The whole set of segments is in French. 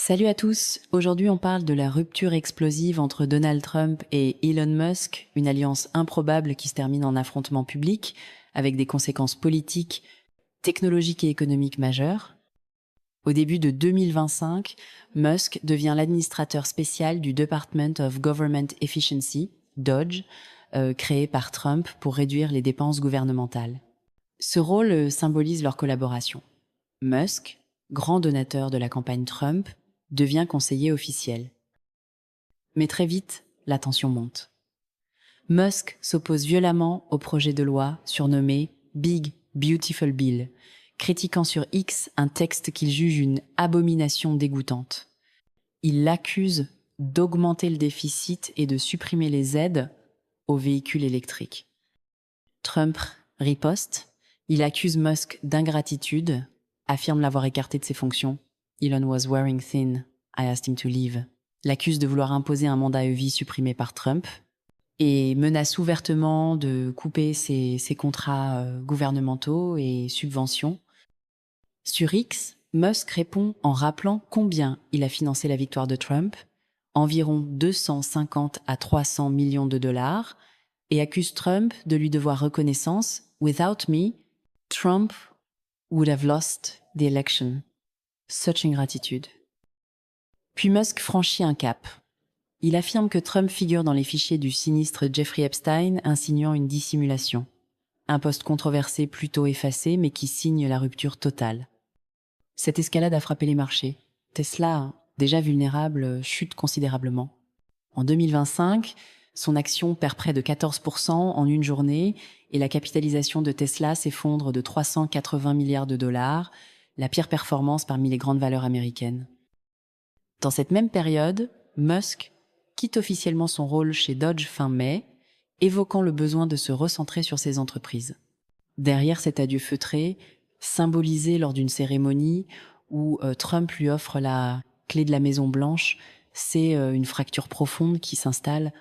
Salut à tous, aujourd'hui on parle de la rupture explosive entre Donald Trump et Elon Musk, une alliance improbable qui se termine en affrontement public, avec des conséquences politiques, technologiques et économiques majeures. Au début de 2025, Musk devient l'administrateur spécial du Department of Government Efficiency, DOGE, créé par Trump pour réduire les dépenses gouvernementales. Ce rôle symbolise leur collaboration. Musk, grand donateur de la campagne Trump, devient conseiller officiel. Mais très vite, la tension monte. Musk s'oppose violemment au projet de loi surnommé Big Beautiful Bill, critiquant sur X un texte qu'il juge une abomination dégoûtante. Il l'accuse d'augmenter le déficit et de supprimer les aides aux véhicules électriques. Trump riposte, il accuse Musk d'ingratitude, affirme l'avoir écarté de ses fonctions. Elon was wearing thin, I asked him to leave. L'accuse de vouloir imposer un mandat à vie supprimé par Trump et menace ouvertement de couper ses contrats gouvernementaux et subventions. Sur X, Musk répond en rappelant combien il a financé la victoire de Trump, environ 250 à 300 millions de dollars, et accuse Trump de lui devoir reconnaissance. Without me, Trump would have lost the election. Such ingratitude. Puis Musk franchit un cap. Il affirme que Trump figure dans les fichiers du sinistre Jeffrey Epstein, insinuant une dissimulation. Un poste controversé plutôt effacé, mais qui signe la rupture totale. Cette escalade a frappé les marchés. Tesla, déjà vulnérable, chute considérablement. En 2025, son action perd près de 14% en une journée et la capitalisation de Tesla s'effondre de 380 milliards de dollars, la pire performance parmi les grandes valeurs américaines. Dans cette même période, Musk quitte officiellement son rôle chez Dodge fin mai, évoquant le besoin de se recentrer sur ses entreprises. Derrière cet adieu feutré, symbolisé lors d'une cérémonie où Trump lui offre la clé de la Maison Blanche, c'est une fracture profonde qui s'installe.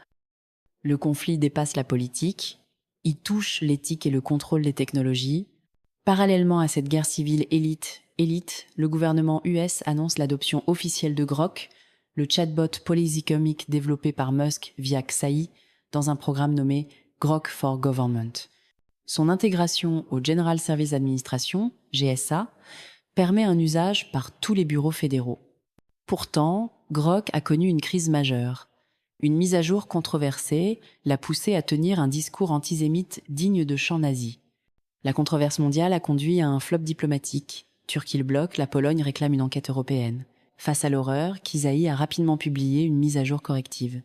Le conflit dépasse la politique, il touche l'éthique et le contrôle des technologies. Parallèlement à cette guerre civile élite, le gouvernement US annonce l'adoption officielle de Grok, le chatbot polysémique développé par Musk via Xai, dans un programme nommé Grok for Government. Son intégration au General Service Administration, GSA, permet un usage par tous les bureaux fédéraux. Pourtant, Grok a connu une crise majeure. Une mise à jour controversée l'a poussé à tenir un discours antisémite digne de chant nazi. La controverse mondiale a conduit à un flop diplomatique. Turquie le bloque, la Pologne réclame une enquête européenne. Face à l'horreur, Kizai a rapidement publié une mise à jour corrective.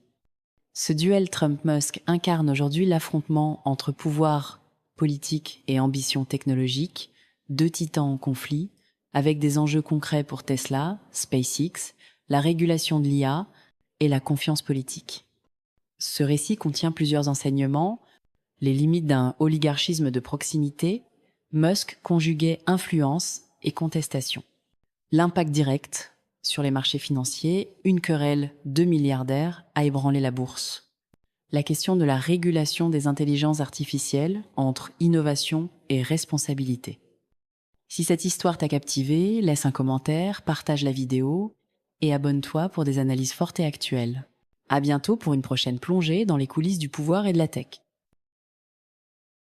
Ce duel Trump-Musk incarne aujourd'hui l'affrontement entre pouvoir politique et ambition technologique, deux titans en conflit, avec des enjeux concrets pour Tesla, SpaceX, la régulation de l'IA et la confiance politique. Ce récit contient plusieurs enseignements. Les limites d'un oligarchisme de proximité, Musk conjuguait influence et contestation. L'impact direct sur les marchés financiers, une querelle de milliardaires a ébranlé la bourse. La question de la régulation des intelligences artificielles entre innovation et responsabilité. Si cette histoire t'a captivé, laisse un commentaire, partage la vidéo et abonne-toi pour des analyses fortes et actuelles. À bientôt pour une prochaine plongée dans les coulisses du pouvoir et de la tech.